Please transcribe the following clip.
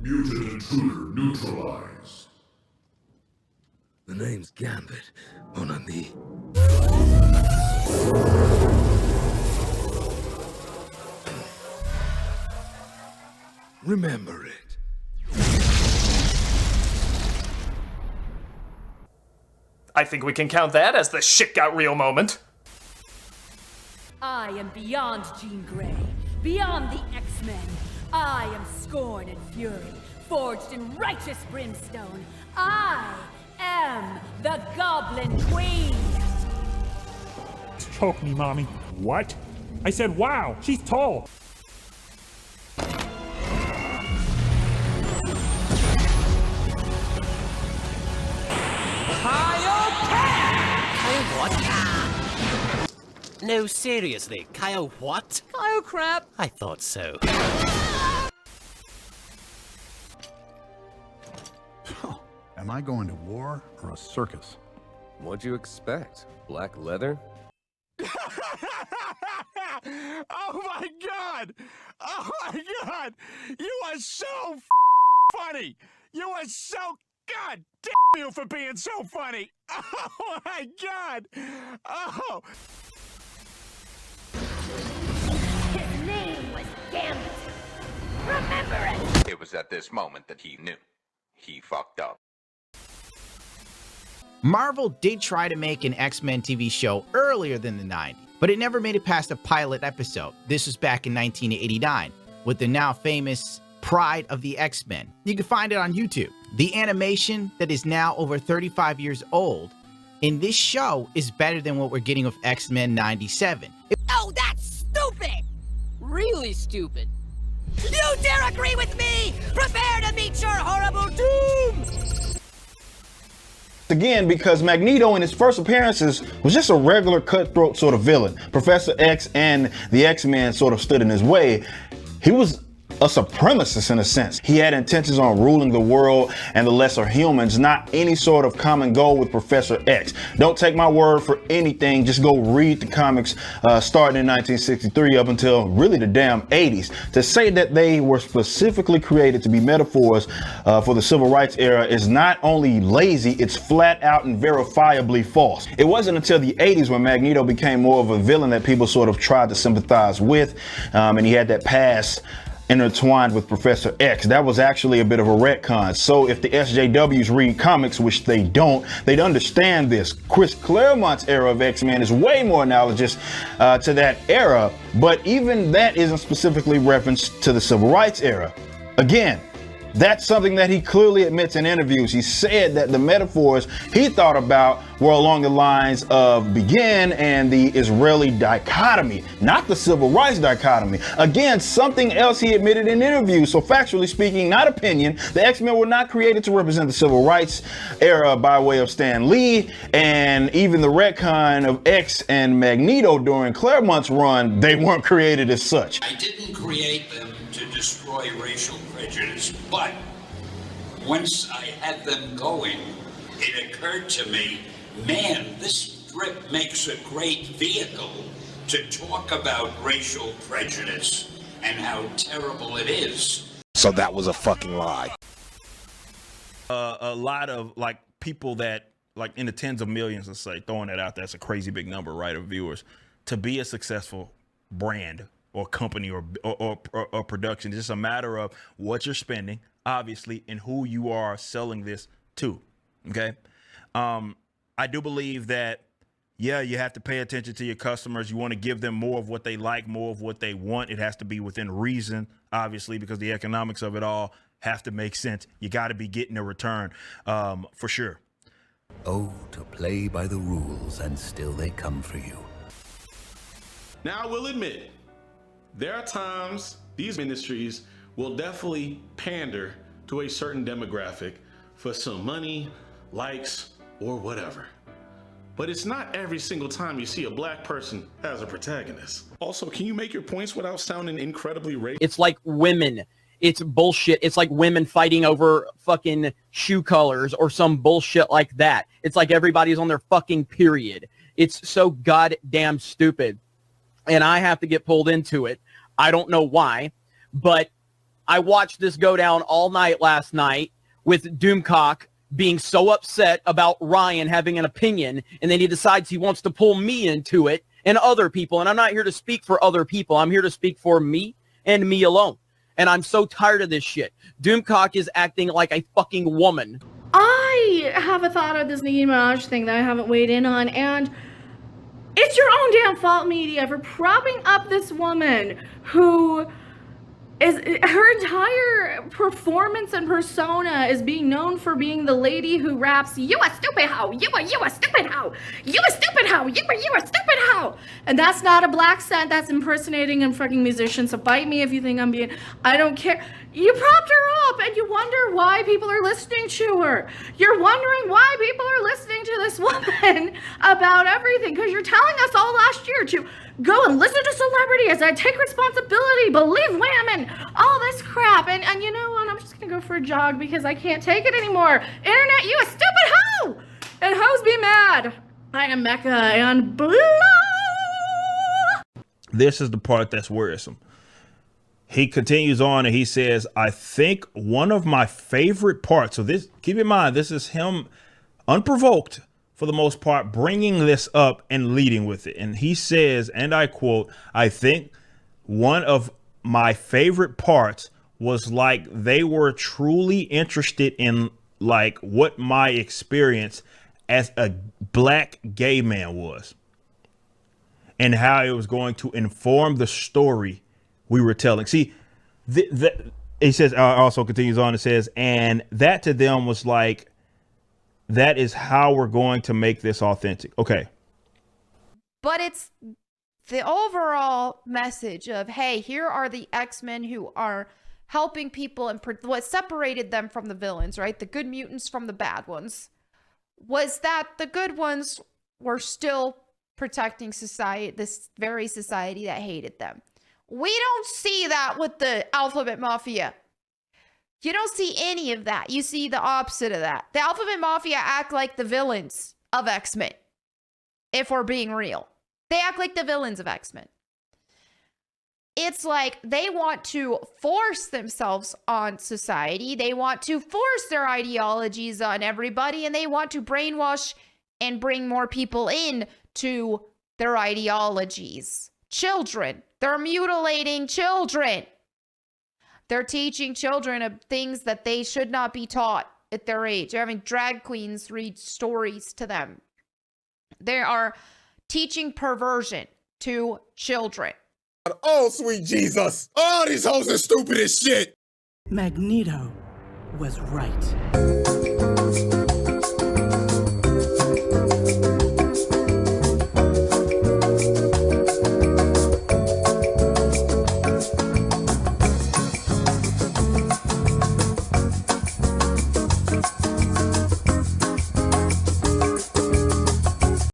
Mutant intruder neutralized. The name's Gambit, mon ami. Remember it. I think we can count that as the shit got real moment. I am beyond Jean Grey, beyond the X-Men. I am scorn and fury, forged in righteous brimstone. I am the Goblin Queen. Choke me, Mommy. What? I said, wow, she's tall. No, seriously, Kyle what? Kyle crap. I thought so. Am I going to war or a circus? What'd you expect? Black leather? Oh my God! Oh my God! You are so funny! You are so God damn you for being so funny! Oh my God! Oh! His name was Gambit. Remember it! It was at this moment that he knew. He fucked up. Marvel did try to make an X-Men TV show earlier than the 90s, but it never made it past a pilot episode. This was back in 1989, with the now famous Pride of the X-Men. You can find it on YouTube. The animation that is now over 35 years old in this show is better than what we're getting with X-Men 97. Oh, that's stupid! Really stupid. You dare agree with me? Prepare to meet your horrible doom! Again, because Magneto in his first appearances was just a regular cutthroat sort of villain. Professor X and the X-Men sort of stood in his way. He was a supremacist in a sense. He had intentions on ruling the world and the lesser humans, not any sort of common goal with Professor X. Don't take my word for anything, just go read the comics starting in 1963 up until really the damn 80s. To say that they were specifically created to be metaphors for the civil rights era is not only lazy, it's flat out and verifiably false. It wasn't until the 80s when Magneto became more of a villain that people sort of tried to sympathize with, and he had that past intertwined with Professor X. That was actually a bit of a retcon. So if the SJWs read comics, which they don't, they'd understand this. Chris Claremont's era of X-Men is way more analogous to that era, but even that isn't specifically referenced to the Civil Rights era. Again, that's something that he clearly admits in interviews. He said that the metaphors he thought about were along the lines of Begin and the Israeli dichotomy, not the civil rights dichotomy. Again, something else he admitted in interviews. So factually speaking, not opinion, the X-Men were not created to represent the civil rights era by way of Stan Lee, and even the retcon of X and Magneto during Claremont's run, they weren't created as such. I didn't create them to destroy racial prejudice, but once I had them going, it occurred to me, man, this strip makes a great vehicle to talk about racial prejudice and how terrible it is. So that was a fucking lie. A lot of like people that like in the tens of millions, let's say, throwing that out there, that's a crazy big number, right, of viewers, to be a successful brand or company or production. It's just a matter of what you're spending, obviously, and who you are selling this to. Okay. I do believe that, yeah, you have to pay attention to your customers. You want to give them more of what they like, more of what they want. It has to be within reason, obviously, because the economics of it all have to make sense. You got to be getting a return, for sure. Oh, to play by the rules, and still they come for you. Now, I will admit, there are times these ministries will definitely pander to a certain demographic for some money, likes, or whatever. But it's not every single time you see a black person as a protagonist. Also, can you make your points without sounding incredibly racist? It's like women. It's bullshit. It's like women fighting over fucking shoe colors or some bullshit like that. It's like everybody's on their fucking period. It's so goddamn stupid. And I have to get pulled into it. I don't know why, but I watched this go down all night last night with Doomcock being so upset about Ryan having an opinion, and then he decides he wants to pull me into it and other people. And I'm not here to speak for other people. I'm here to speak for me and me alone. And I'm so tired of this shit. Doomcock is acting like a fucking woman. I have a thought of this Nicki Minaj thing that I haven't weighed in on, and it's your own damn fault, media, for propping up this woman who is, her entire performance and persona is being known for being the lady who raps, "You a stupid hoe, you a stupid hoe, you a stupid hoe, you a stupid hoe." And that's not a black scent, that's impersonating a fucking musician, so bite me if you think I'm being, I don't care. You propped her up and you wonder why people are listening to her. You're wondering why people are listening to this woman about everything, because you're telling us all last year to go and listen to celebrities and take responsibility, believe women, all this crap. And you know what? I'm just going to go for a jog because I can't take it anymore. Internet, you a stupid hoe! And hoes be mad. I am Mecca and blah. This is the part that's worrisome. He continues on and he says, I think one of my favorite parts, so this, keep in mind, this is him unprovoked for the most part, bringing this up and leading with it. And he says, and I quote, I think one of my favorite parts was like they were truly interested in like what my experience as a black gay man was and how it was going to inform the story we were telling. See, he says, also continues on and says, and that to them was like, that is how we're going to make this authentic. Okay. But it's the overall message of, hey, here are the X-Men who are helping people, and what separated them from the villains, right? The good mutants from the bad ones, was that the good ones were still protecting society, this very society that hated them. We don't see that with the Alphabet Mafia. You don't see any of that. You see the opposite of that. The Alphabet Mafia act like the villains of X-Men. If we're being real, they act like the villains of X-Men. It's like they want to force themselves on society. They want to force their ideologies on everybody, and they want to brainwash and bring more people in to their ideologies. Children. They're mutilating children. They're teaching children of things that they should not be taught at their age. They're having drag queens read stories to them. They are teaching perversion to children. Oh, sweet Jesus. Oh, these hoes are stupid as shit. Magneto was right.